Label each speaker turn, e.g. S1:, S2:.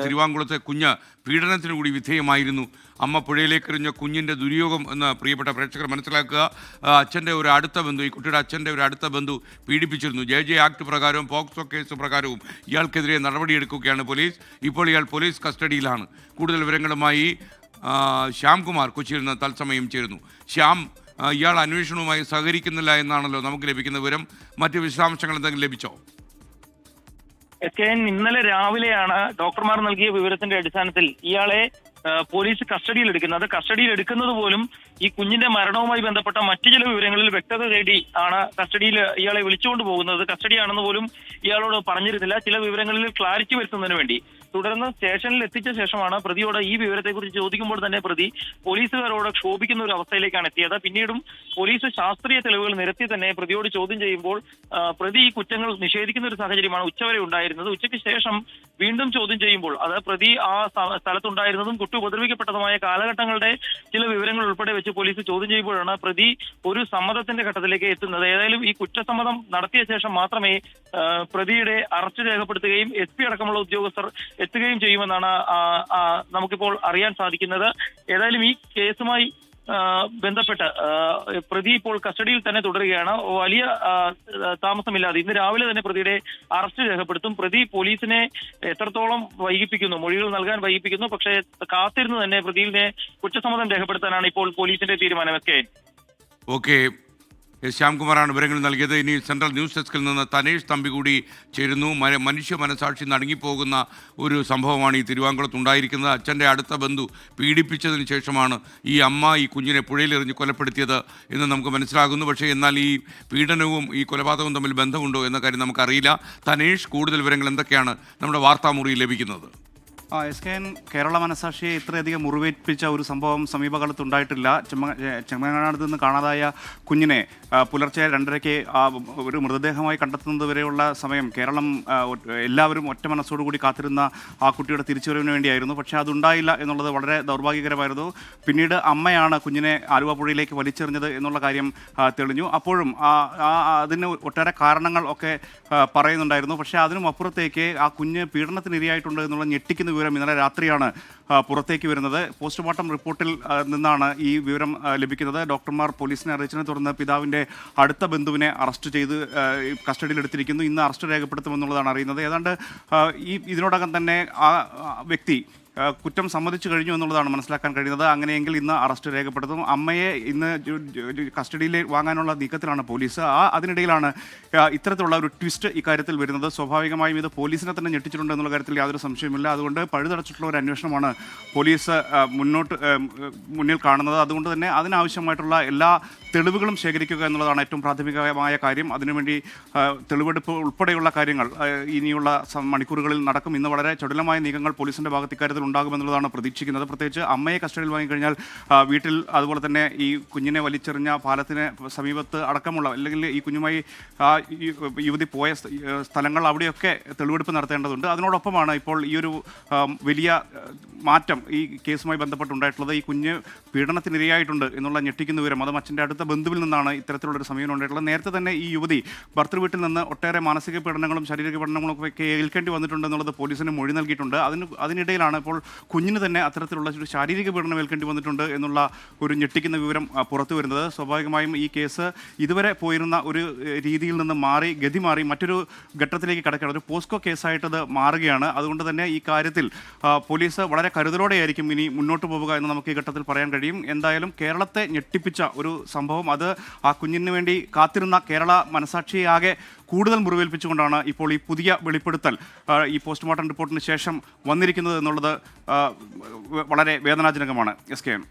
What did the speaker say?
S1: തിരുവാങ്കുളത്തെ കുഞ്ഞ് പീഡനത്തിന് കൂടി വിധേയമായിരുന്നു. അമ്മ പുഴയിലേക്കെറിഞ്ഞ കുഞ്ഞിൻ്റെ ദുര്യോഗം എന്ന് പ്രിയപ്പെട്ട പ്രേക്ഷകർ മനസ്സിലാക്കുക. അച്ഛൻ്റെ ഒരു അടുത്ത ബന്ധു, ഈ കുട്ടിയുടെ അച്ഛൻ്റെ ഒരു അടുത്ത ബന്ധു പീഡിപ്പിച്ചിരുന്നു. ജെ ആക്ട് പ്രകാരവും പോക്സോ കേസ് പ്രകാരവും ഇയാൾക്കെതിരെ നടപടിയെടുക്കുകയാണ് പോലീസ്. ഇപ്പോൾ ഇയാൾ പോലീസ് കസ്റ്റഡിയിലാണ്. കൂടുതൽ വിവരങ്ങളുമായി ശ്യാംകുമാർ കൊച്ചിയിൽ നിന്ന് തത്സമയം ചേരുന്നു. ശ്യാം, ഇയാൾ അന്വേഷണവുമായി സഹകരിക്കുന്നില്ല എന്നാണല്ലോ നമുക്ക് ലഭിക്കുന്ന വിവരം. മറ്റ് വിശദാംശങ്ങൾ എന്തെങ്കിലും ലഭിച്ചോ?
S2: ഇന്നലെ രാവിലെയാണ് ഡോക്ടർമാർ നൽകിയ വിവരത്തിന്റെ അടിസ്ഥാനത്തിൽ ഇയാളെ പോലീസ് കസ്റ്റഡിയിൽ എടുക്കുന്നത്. കസ്റ്റഡിയിൽ എടുക്കുന്നത് പോലും ഈ കുഞ്ഞിന്റെ മരണവുമായി ബന്ധപ്പെട്ട മറ്റു ചില വിവരങ്ങളിൽ വ്യക്തത തേടി ആണ് കസ്റ്റഡിയിൽ ഇയാളെ വിളിച്ചുകൊണ്ട് പോകുന്നത്. കസ്റ്റഡിയാണെന്ന് പോലും ഇയാളോട് പറഞ്ഞിരുന്നില്ല. ചില വിവരങ്ങളിൽ ക്ലാരിറ്റി വരുത്തുന്നതിന് വേണ്ടി തുടർന്ന് സ്റ്റേഷനിൽ എത്തിച്ച ശേഷമാണ് പ്രതിയോട് ഈ വിവരത്തെക്കുറിച്ച് ചോദിക്കുമ്പോൾ തന്നെ പ്രതി പോലീസുകാരോട് ക്ഷോഭിക്കുന്ന ഒരു അവസ്ഥയിലേക്കാണ് എത്തിയത്. പിന്നീടും പോലീസ് ശാസ്ത്രീയ തെളിവുകൾ നിരത്തി തന്നെ പ്രതിയോട് ചോദ്യം ചെയ്യുമ്പോൾ പ്രതി ഈ കുറ്റങ്ങൾ നിഷേധിക്കുന്ന ഒരു സാഹചര്യമാണ് ഉച്ചവരെ ഉണ്ടായിരുന്നത്. ഉച്ചയ്ക്ക് ശേഷം വീണ്ടും ചോദ്യം ചെയ്യുമ്പോൾ അത് പ്രതി ആ സ്ഥലത്തുണ്ടായിരുന്നതും കുട്ടി ഉപദ്രവിക്കപ്പെട്ടതുമായ കാലഘട്ടങ്ങളുടെ ചില വിവരങ്ങൾ ഉൾപ്പെടെ വെച്ച് പോലീസ് ചോദ്യം ചെയ്യുമ്പോഴാണ് പ്രതി ഒരു സമ്മതത്തിന്റെ ഘട്ടത്തിലേക്ക് എത്തുന്നത്. ഏതായാലും ഈ കുറ്റസമ്മതം നടത്തിയ ശേഷം മാത്രമേ പ്രതിയുടെ അറസ്റ്റ് രേഖപ്പെടുത്തുകയും SP അടക്കമുള്ള ഉദ്യോഗസ്ഥർ എത്തുകയും ചെയ്യുമെന്നാണ് നമുക്കിപ്പോൾ അറിയാൻ സാധിക്കുന്നത്. ഏതായാലും ഈ കേസുമായി ബന്ധപ്പെട്ട് പ്രതി ഇപ്പോൾ കസ്റ്റഡിയിൽ തന്നെ തുടരുകയാണ്. വലിയ താമസമില്ലാതെ ഇന്ന് രാവിലെ തന്നെ പ്രതിയുടെ അറസ്റ്റ് രേഖപ്പെടുത്തും. പ്രതി പോലീസിനെ എത്രത്തോളം വൈകിപ്പിക്കുന്നു, മൊഴികൾ നൽകാൻ വൈകിപ്പിക്കുന്നു. പക്ഷേ കാത്തിരുന്ന് തന്നെ പ്രതിയെ കുറ്റസമ്മതം രേഖപ്പെടുത്താനാണ് ഇപ്പോൾ പോലീസിന്റെ തീരുമാനം.
S1: ഓക്കെ, ശ്യാംകുമാറാണ് വിവരങ്ങൾ നൽകിയത്. ഇനി സെൻട്രൽ ന്യൂസ് ഡെസ്കിൽ നിന്ന് തനേഷ് തമ്പി കൂടി ചേരുന്നു. മനുഷ്യ മനസാക്ഷി നടുങ്ങിപ്പോകുന്ന ഒരു സംഭവമാണ് ഈ തിരുവാങ്കുളത്ത് ഉണ്ടായിരിക്കുന്നത്. അച്ഛൻ്റെ അടുത്ത ബന്ധു പീഡിപ്പിച്ചതിന് ശേഷമാണ് ഈ അമ്മ ഈ കുഞ്ഞിനെ പുഴയിലെറിഞ്ഞ് കൊലപ്പെടുത്തിയത് എന്ന് നമുക്ക് മനസ്സിലാകുന്നു. പക്ഷേ എന്നാൽ ഈ പീഡനവും ഈ കൊലപാതകവും തമ്മിൽ ബന്ധമുണ്ടോ എന്ന കാര്യം നമുക്കറിയില്ല. തനേഷ്, കൂടുതൽ വിവരങ്ങൾ എന്തൊക്കെയാണ് നമ്മുടെ വാർത്താമുറിയിൽ ലഭിക്കുന്നത്?
S3: SKN കേരള മനസാക്ഷിയെ ഇത്രയധികം മുറിവേൽപ്പിച്ച ഒരു സംഭവം സമീപകാലത്ത് ഉണ്ടായിട്ടില്ല. ചെമ്മങ്ങാനത്ത് നിന്ന് കാണാതായ കുഞ്ഞിനെ പുലർച്ചെ 2:30-ക്ക് ഒരു മൃതദേഹമായി കണ്ടെത്തുന്നത് വരെയുള്ള സമയം കേരളം എല്ലാവരും ഒറ്റ മനസ്സോടുകൂടി കാത്തിരുന്ന ആ കുട്ടിയുടെ തിരിച്ചുവരവിന് വേണ്ടിയായിരുന്നു. പക്ഷേ അതുണ്ടായില്ല എന്നുള്ളത് വളരെ ദൗർഭാഗ്യകരമായിരുന്നു. പിന്നീട് അമ്മയാണ് കുഞ്ഞിനെ ആലുവ പുഴയിലേക്ക് വലിച്ചെറിഞ്ഞത് എന്നുള്ള കാര്യം തെളിഞ്ഞു. അപ്പോഴും അതിന് ഒട്ടേറെ കാരണങ്ങൾ ഒക്കെ പറയുന്നുണ്ടായിരുന്നു. പക്ഷേ അതിനും അപ്പുറത്തേക്ക് ആ കുഞ്ഞ് പീഡനത്തിനിരയായിട്ടുണ്ട് എന്നുള്ള ഞെട്ടിക്കുന്ന വിവരം ഇന്നലെ രാത്രിയാണ് പുറത്തേക്ക് വരുന്നത്. പോസ്റ്റ്മോർട്ടം റിപ്പോർട്ടിൽ നിന്നാണ് ഈ വിവരം ലഭിക്കുന്നത്. ഡോക്ടർമാർ പോലീസിനെ അറിയിച്ചതിനെ തുടർന്ന് പിതാവിൻ്റെ അടുത്ത ബന്ധുവിനെ അറസ്റ്റ് ചെയ്ത് കസ്റ്റഡിയിലെടുത്തിരിക്കുന്നു. ഇന്ന് അറസ്റ്റ് രേഖപ്പെടുത്തുമെന്നുള്ളതാണ് അറിയുന്നത്. ഏതാണ്ട് ഇതിനോടകം തന്നെ ആ വ്യക്തി കുറ്റം സമ്മതിച്ചു കഴിഞ്ഞു എന്നുള്ളതാണ് മനസ്സിലാക്കാൻ കഴിയുന്നത്. അങ്ങനെയെങ്കിൽ ഇന്ന് അറസ്റ്റ് രേഖപ്പെടുത്തും. അമ്മയെ ഇന്ന് കസ്റ്റഡിയിൽ വാങ്ങാനുള്ള നീക്കത്തിലാണ് പോലീസ്. അതിനിടയിലാണ് ഇത്തരത്തിലുള്ള ഒരു ട്വിസ്റ്റ് ഇക്കാര്യത്തിൽ വരുന്നത്. സ്വാഭാവികമായും ഇത് പോലീസിനെ തന്നെ ഞെട്ടിച്ചിട്ടുണ്ട് എന്നുള്ള കാര്യത്തിൽ യാതൊരു സംശയമില്ല. അതുകൊണ്ട് പഴുതടച്ചിട്ടുള്ള ഒരു അന്വേഷണമാണ് പോലീസ് മുന്നിൽ കാണുന്നത്. അതുകൊണ്ട് തന്നെ അതിനാവശ്യമായിട്ടുള്ള എല്ലാ തെളിവുകളും ശേഖരിക്കുക എന്നുള്ളതാണ് ഏറ്റവും പ്രാഥമികമായ കാര്യം. അതിനുവേണ്ടി തെളിവെടുപ്പ് ഉൾപ്പെടെയുള്ള കാര്യങ്ങൾ ഇനിയുള്ള മണിക്കൂറുകളിൽ നടക്കും. ഇന്ന് വളരെ ചടുലമായ നീക്കങ്ങൾ പോലീസിൻ്റെ ഭാഗത്ത് ഇക്കാര്യത്തിൽ ഉണ്ടാകുമെന്നുള്ളതാണ് പ്രതീക്ഷിക്കുന്നത്. പ്രത്യേകിച്ച് അമ്മയെ കസ്റ്റഡിയിൽ വാങ്ങിക്കഴിഞ്ഞാൽ വീട്ടിൽ, അതുപോലെ തന്നെ ഈ കുഞ്ഞിനെ വലിച്ചെറിഞ്ഞ പാലത്തിന് സമീപത്ത് അടക്കമുള്ള, അല്ലെങ്കിൽ ഈ കുഞ്ഞുമായി യുവതി പോയ സ്ഥലങ്ങൾ, അവിടെയൊക്കെ തെളിവെടുപ്പ് നടത്തേണ്ടതുണ്ട്. അതിനോടൊപ്പമാണ് ഇപ്പോൾ ഈ ഒരു വലിയ മാറ്റം ഈ കേസുമായി ബന്ധപ്പെട്ടുണ്ടായിട്ടുള്ളത്. ഈ കുഞ്ഞ് പീഡനത്തിനിരയായിട്ടുണ്ട് എന്നുള്ള ഞെട്ടിക്കുന്ന വിവരം അതും അച്ഛൻ്റെ അടുത്ത ബന്ധുവിൽ നിന്നാണ് ഇത്തരത്തിലുള്ളൊരു സമയം ഉണ്ടായിട്ടുള്ളത്. നേരത്തെ തന്നെ ഈ യുവതി ഭർത്തൃ വീട്ടിൽ നിന്ന് ഒട്ടേറെ മാനസിക പീഡനങ്ങളും ശാരീരിക പീഡനങ്ങളും ഒക്കെ ഏൽക്കേണ്ടി വന്നിട്ടുണ്ട് എന്നുള്ളത് പോലീസിന് മൊഴി നൽകിയിട്ടുണ്ട്. അതിനിടയിലാണ് ഇപ്പോൾ കുഞ്ഞിന് തന്നെ അത്തരത്തിലുള്ള ഒരു ശാരീരിക പീഡനം ഏൽക്കേണ്ടി വന്നിട്ടുണ്ട് എന്നുള്ള ഒരു ഞെട്ടിക്കുന്ന വിവരം പുറത്തു വരുന്നത്. സ്വാഭാവികമായും ഈ കേസ് ഇതുവരെ പോയിരുന്ന ഒരു രീതിയിൽ നിന്ന് ഗതി മാറി മറ്റൊരു ഘട്ടത്തിലേക്ക് കടക്കുകയാണ്. ഒരു പോസ്കോ കേസായിട്ടത് മാറുകയാണ്. അതുകൊണ്ട് തന്നെ ഈ കാര്യത്തിൽ പോലീസ് വളരെ കരുതലോടെയായിരിക്കും ഇനി മുന്നോട്ട് പോവുക എന്ന് നമുക്ക് ഈ ഘട്ടത്തിൽ പറയാൻ കഴിയും. എന്തായാലും കേരളത്തെ ഞെട്ടിപ്പിച്ച ഒരു സംഭവം, അത് ആ കുഞ്ഞിന് വേണ്ടി കാത്തിരുന്ന കേരള മനസാക്ഷിയാകെ കൂടുതൽ മുറിവേൽപ്പിച്ചുകൊണ്ടാണ് ഇപ്പോൾ ഈ പുതിയ വെളിപ്പെടുത്തൽ ഈ പോസ്റ്റ്മോർട്ടം റിപ്പോർട്ടിന് ശേഷം വന്നിരിക്കുന്നത് എന്നുള്ളത് വളരെ വേദനാജനകമാണ്. SKN.